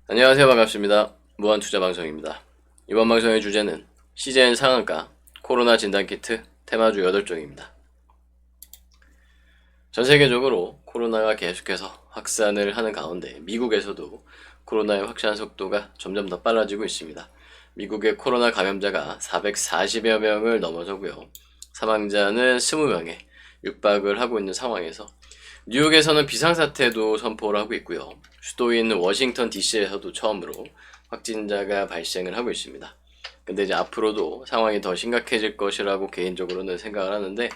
안녕하세요. 반갑습니다. 무한투자방송입니다. 이번 방송의 주제는 CJN 상한가 코로나 진단키트 테마주 8종입니다. 전 세계적으로 코로나가 계속해서 확산을 하는 가운데 미국에서도 코로나의 확산 속도가 점점 더 빨라지고 있습니다. 미국의 코로나 감염자가 440여 명을 넘어서고요. 사망자는 20명에 육박을 하고 있는 상황에서 뉴욕에서는 비상사태도 선포를 하고 있고요. 수도인 워싱턴 DC에서도 처음으로 확진자가 발생을 하고 있습니다. 근데 이제 앞으로도 상황이 더 심각해질 것이라고 개인적으로는 생각을 하는데,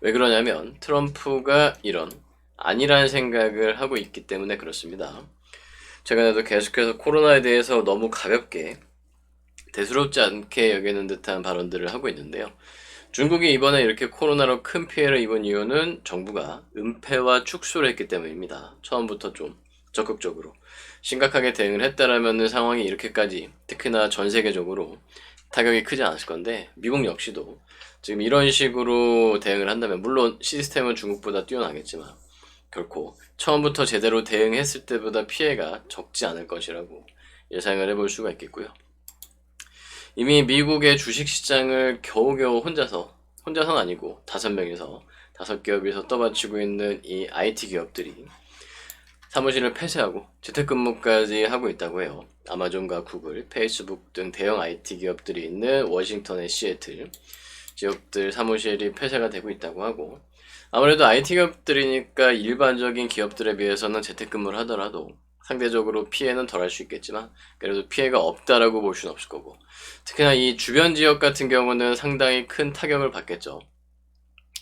왜 그러냐면 트럼프가 이런 아니라는 생각을 하고 있기 때문에 그렇습니다. 최근에도 계속해서 코로나에 대해서 너무 가볍게 대수롭지 않게 여기는 듯한 발언들을 하고 있는데요. 중국이 이번에 이렇게 코로나로 큰 피해를 입은 이유는 정부가 은폐와 축소를 했기 때문입니다. 처음부터 좀 적극적으로 심각하게 대응을 했다라면 상황이 이렇게까지, 특히나 전 세계적으로 타격이 크지 않았을 건데, 미국 역시도 지금 이런 식으로 대응을 한다면, 물론 시스템은 중국보다 뛰어나겠지만 결코 처음부터 제대로 대응했을 때보다 피해가 적지 않을 것이라고 예상을 해볼 수가 있겠고요. 이미 미국의 주식시장을 겨우겨우 혼자서는 아니고 5명에서 5기업에서 떠받치고 있는 이 IT 기업들이 사무실을 폐쇄하고 재택근무까지 하고 있다고 해요. 아마존과 구글, 페이스북 등 대형 IT 기업들이 있는 워싱턴의 시애틀 지역들 사무실이 폐쇄가 되고 있다고 하고, 아무래도 IT 기업들이니까 일반적인 기업들에 비해서는 재택근무를 하더라도 상대적으로 피해는 덜 할 수 있겠지만 그래도 피해가 없다라고 볼 수는 없을 거고, 특히나 이 주변 지역 같은 경우는 상당히 큰 타격을 받겠죠.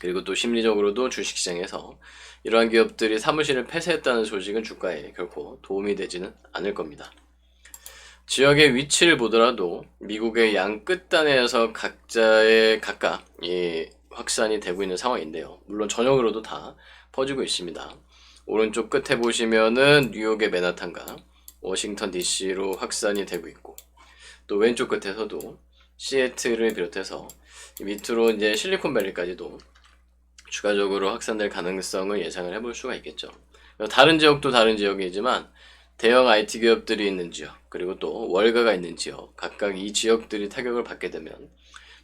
그리고 또 심리적으로도 주식시장에서 이러한 기업들이 사무실을 폐쇄했다는 소식은 주가에 결코 도움이 되지는 않을 겁니다. 지역의 위치를 보더라도 미국의 양 끝단에서 각각 확산이 되고 있는 상황인데요. 물론 전역으로도 다 퍼지고 있습니다. 오른쪽 끝에 보시면은 뉴욕의 맨하탄과 워싱턴 DC로 확산이 되고 있고, 또 왼쪽 끝에서도 시애틀을 비롯해서 밑으로 이제 실리콘밸리까지도 추가적으로 확산될 가능성을 예상을 해볼 수가 있겠죠. 다른 지역도 다른 지역이지만 대형 IT 기업들이 있는 지역, 그리고 또 월가가 있는 지역, 각각 이 지역들이 타격을 받게 되면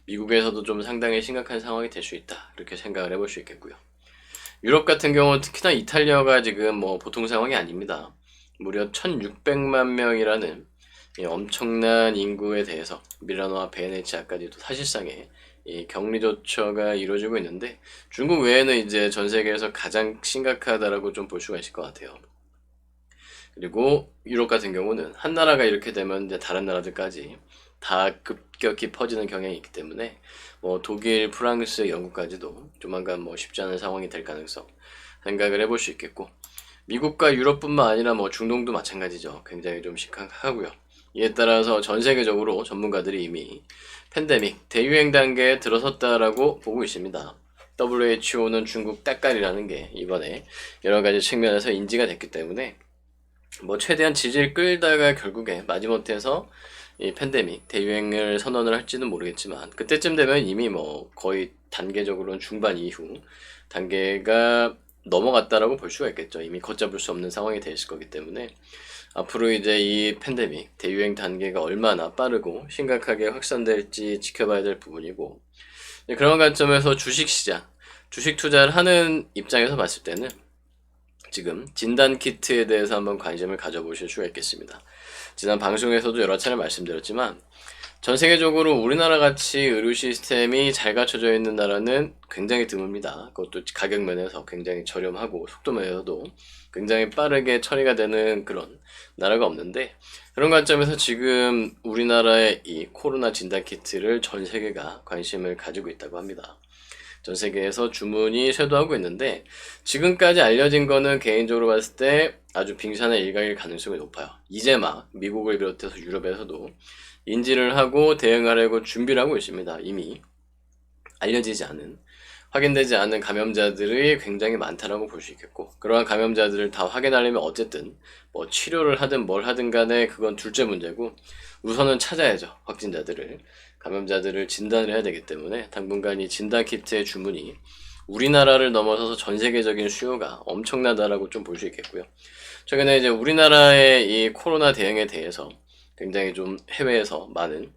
미국에서도 좀 상당히 심각한 상황이 될 수 있다, 이렇게 생각을 해볼 수 있겠고요. 유럽 같은 경우는 특히나 이탈리아가 지금 뭐 보통 상황이 아닙니다. 무려 1600만 명이라는 엄청난 인구에 대해서 밀라노와 베네치아까지도 사실상의 이 격리 조처가 이루어지고 있는데, 중국 외에는 이제 전 세계에서 가장 심각하다라고 좀 볼 수가 있을 것 같아요. 그리고 유럽 같은 경우는 한 나라가 이렇게 되면 이제 다른 나라들까지 다 급격히 퍼지는 경향이 있기 때문에 뭐 독일, 프랑스, 영국까지도 조만간 뭐 쉽지 않은 상황이 될 가능성 생각을 해볼 수 있겠고, 미국과 유럽뿐만 아니라 뭐 중동도 마찬가지죠. 굉장히 좀 심각하고요. 이에 따라서 전 세계적으로 전문가들이 이미 팬데믹 대유행 단계에 들어섰다라고 보고 있습니다. WHO는 중국 따까리라는 게 이번에 여러 가지 측면에서 인지가 됐기 때문에 뭐 최대한 지지를 끌다가 결국에 마지못해서 이 팬데믹 대유행을 선언을 할지는 모르겠지만, 그때쯤 되면 이미 뭐 거의 단계적으로는 중반 이후 단계가 넘어갔다라고 볼 수가 있겠죠. 이미 걷잡을 수 없는 상황이 돼 있을 거기 때문에 앞으로 이제 이 팬데믹 대유행 단계가 얼마나 빠르고 심각하게 확산될지 지켜봐야 될 부분이고, 그런 관점에서 주식시장, 주식 투자를 하는 입장에서 봤을 때는 지금 진단키트에 대해서 한번 관심을 가져보실 수가 있겠습니다. 지난 방송에서도 여러 차례 말씀드렸지만 전 세계적으로 우리나라 같이 의료 시스템이 잘 갖춰져 있는 나라는 굉장히 드뭅니다. 그것도 가격 면에서 굉장히 저렴하고 속도 면에서도 굉장히 빠르게 처리가 되는 그런 나라가 없는데, 그런 관점에서 지금 우리나라의 이 코로나 진단키트를 전 세계가 관심을 가지고 있다고 합니다. 전 세계에서 주문이 쇄도하고 있는데, 지금까지 알려진 거는 개인적으로 봤을 때 아주 빙산의 일각일 가능성이 높아요. 이제 막 미국을 비롯해서 유럽에서도 인지를 하고 대응하려고 준비를 하고 있습니다. 이미 알려지지 않은, 확인되지 않은 감염자들이 굉장히 많다라고 볼 수 있겠고, 그러한 감염자들을 다 확인하려면 어쨌든 뭐 치료를 하든 뭘 하든 간에 그건 둘째 문제고, 우선은 찾아야죠. 확진자들을, 감염자들을 진단을 해야 되기 때문에 당분간 이 진단키트의 주문이 우리나라를 넘어서서 전 세계적인 수요가 엄청나다라고 좀 볼 수 있겠고요. 최근에 이제 우리나라의 이 코로나 대응에 대해서 굉장히 좀 해외에서 많은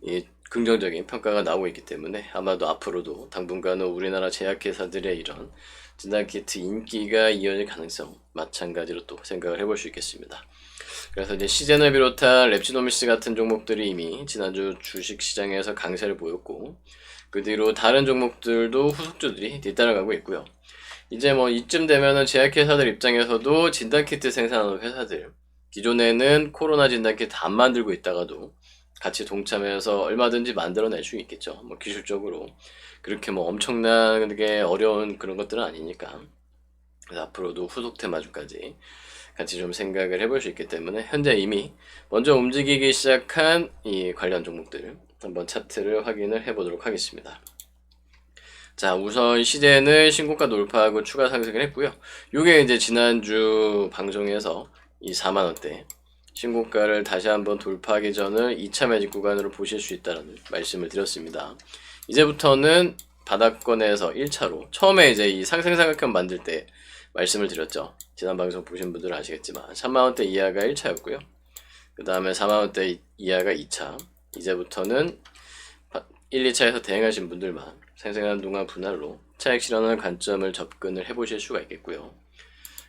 이 긍정적인 평가가 나오고 있기 때문에 아마도 앞으로도 당분간은 우리나라 제약회사들의 이런 진단키트 인기가 이어질 가능성 마찬가지로 또 생각을 해볼 수 있겠습니다. 그래서 이제 시젠을 비롯한 랩지노미스 같은 종목들이 이미 지난주 주식시장에서 강세를 보였고 그 뒤로 다른 종목들도 후속주들이 뒤따라가고 있고요. 이제 뭐 이쯤 되면은 제약회사들 입장에서도 진단키트 생산하는 회사들 기존에는 코로나 진단키트 안 만들고 있다가도 같이 동참해서 얼마든지 만들어낼 수 있겠죠. 뭐 기술적으로 그렇게 뭐 엄청나게 어려운 그런 것들은 아니니까. 그래서 앞으로도 후속 테마주까지 같이 좀 생각을 해볼 수 있기 때문에 현재 이미 먼저 움직이기 시작한 이 관련 종목들 한번 차트를 확인을 해보도록 하겠습니다. 자, 우선 시제는 신고가 돌파하고 추가 상승을 했고요. 요게 이제 지난주 방송에서 이 4만원대 신고가를 다시 한번 돌파하기 전을 2차 매직 구간으로 보실 수 있다는 말씀을 드렸습니다. 이제부터는 바닥권에서 1차로 처음에 이제 이 상승사각형 만들 때 말씀을 드렸죠. 지난 방송 보신 분들은 아시겠지만 3만원대 이하가 1차였고요. 그 다음에 4만원대 이하가 2차. 이제부터는 1, 2차에서 대응하신 분들만 상승하는 동안 분할로 차익 실현하는 관점을 접근을 해보실 수가 있겠고요.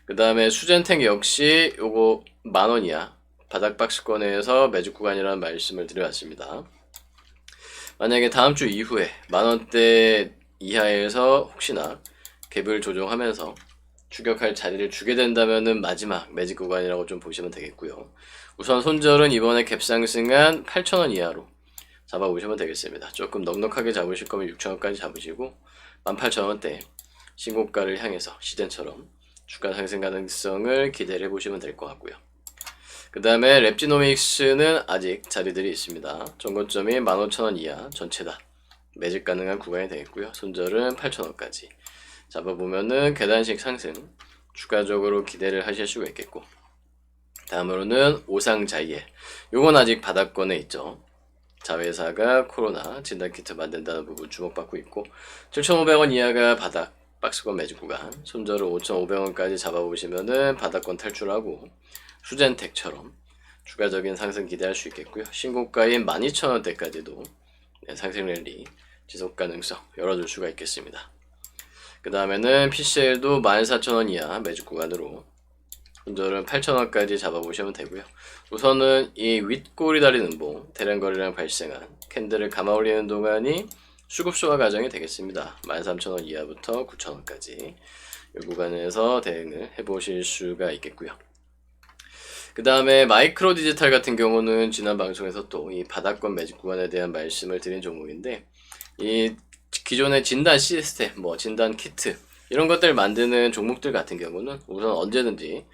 그 다음에 수젠텍 역시 요거 만원 이하 바닥 박스권에서 매직 구간이라는 말씀을 드려왔습니다. 만약에 다음 주 이후에 만원대 이하에서 혹시나 갭을 조정하면서 추격할 자리를 주게 된다면은 마지막 매직 구간이라고 좀 보시면 되겠고요. 우선 손절은 이번에 갭 상승한 8,000원 이하로 잡아보시면 되겠습니다. 조금 넉넉하게 잡으실 거면 6,000원까지 잡으시고 18,000원대 신고가를 향해서 시젠처럼 주가 상승 가능성을 기대를 해보시면 될 것 같고요. 그 다음에 랩지노믹스는 아직 자리들이 있습니다. 전고점이 15,000원 이하 전체다 매직 가능한 구간이 되겠고요. 손절은 8,000원까지 잡아보면은 계단식 상승 추가적으로 기대를 하실 수가 있겠고, 다음으로는 오상자이에 요건 아직 바닥권에 있죠. 자회사가 코로나 진단키트 만든다는 부분 주목받고 있고 7,500원 이하가 바닥 박스권 매직 구간, 손절을 5,500원까지 잡아보시면은 바닥권 탈출하고 수젠텍처럼 추가적인 상승 기대할 수 있겠고요. 신고가인 12,000원대까지도 상승 랠리 지속 가능성 열어줄 수가 있겠습니다. 그 다음에는 PCL도 14,000원 이하 매직 구간으로 손절은 8,000원까지 잡아보시면 되고요. 우선은 이 윗꼬리 다리 음봉 대량거래량 발생한 캔들을 감아 올리는 동안이 수급 소화 과정이 되겠습니다. 13,000원 이하부터 9,000원까지 이 구간에서 대응을 해보실 수가 있겠고요. 그 다음에 마이크로 디지털 같은 경우는 지난 방송에서 또 이 바닥권 매직 구간에 대한 말씀을 드린 종목인데, 이 기존의 진단 시스템, 뭐 진단 키트 이런 것들 만드는 종목들 같은 경우는 우선 언제든지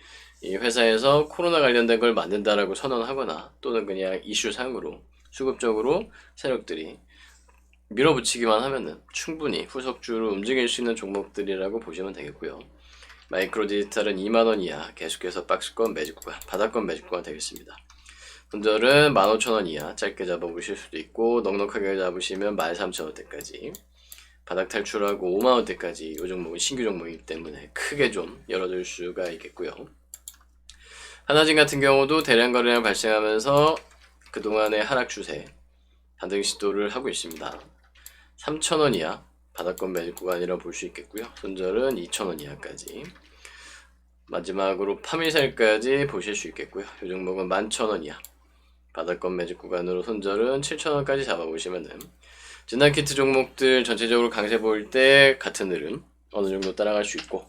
이 회사에서 코로나 관련된 걸 만든다라고 선언하거나 또는 그냥 이슈상으로 수급적으로 세력들이 밀어붙이기만 하면은 충분히 후속주로 움직일 수 있는 종목들이라고 보시면 되겠고요. 마이크로 디지털은 2만원 이하 계속해서 박스권 매직 구간, 바닥권 매직 구간 되겠습니다. 손절은 15,000원 이하 짧게 잡아보실 수도 있고 넉넉하게 잡으시면 13,000원대까지 바닥 탈출하고 5만원대까지 이 종목은 신규 종목이기 때문에 크게 좀 열어줄 수가 있겠고요. 하나진 같은 경우도 대량 거래량 발생하면서 그동안의 하락 추세 반등 시도를 하고 있습니다. 3,000원 이하 바닥권 매직 구간이라고 볼 수 있겠고요. 손절은 2,000원 이하까지 마지막으로 파미셀까지 보실 수 있겠고요. 이 종목은 11,000원 이하 바닥권 매직 구간으로 손절은 7,000원까지 잡아보시면은 진단키트 종목들 전체적으로 강세 보일 때 같은 흐름 어느 정도 따라갈 수 있고,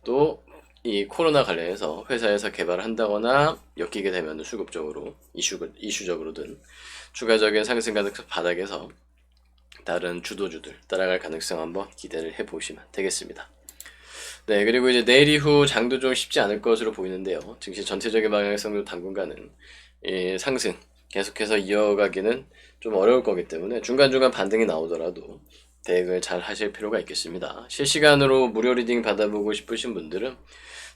또 이 코로나 관련해서 회사에서 개발을 한다거나 엮이게 되면 수급적으로 이슈적으로든 추가적인 상승 가능성 바닥에서 다른 주도주들 따라갈 가능성 한번 기대를 해보시면 되겠습니다. 네, 그리고 이제 내일 이후 장도 좀 쉽지 않을 것으로 보이는데요. 증시 전체적인 방향성도 당분간은 상승 계속해서 이어가기는 좀 어려울 거기 때문에 중간중간 반등이 나오더라도 대응을 잘 하실 필요가 있겠습니다. 실시간으로 무료 리딩 받아보고 싶으신 분들은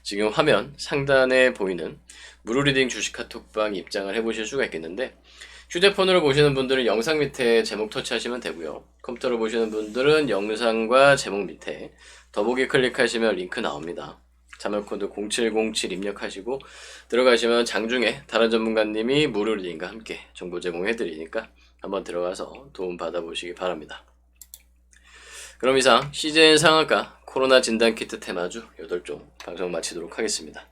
지금 화면 상단에 보이는 무료 리딩 주식 카톡방 입장을 해보실 수가 있겠는데, 휴대폰으로 보시는 분들은 영상 밑에 제목 터치하시면 되고요. 컴퓨터로 보시는 분들은 영상과 제목 밑에 더보기 클릭하시면 링크 나옵니다. 자말코드 0707 입력하시고 들어가시면 장중에 다른 전문가님이 무료 리딩과 함께 정보 제공해드리니까 한번 들어가서 도움 받아보시기 바랍니다. 그럼 이상 CJ 상한가 코로나 진단키트 테마주 8종 방송 마치도록 하겠습니다.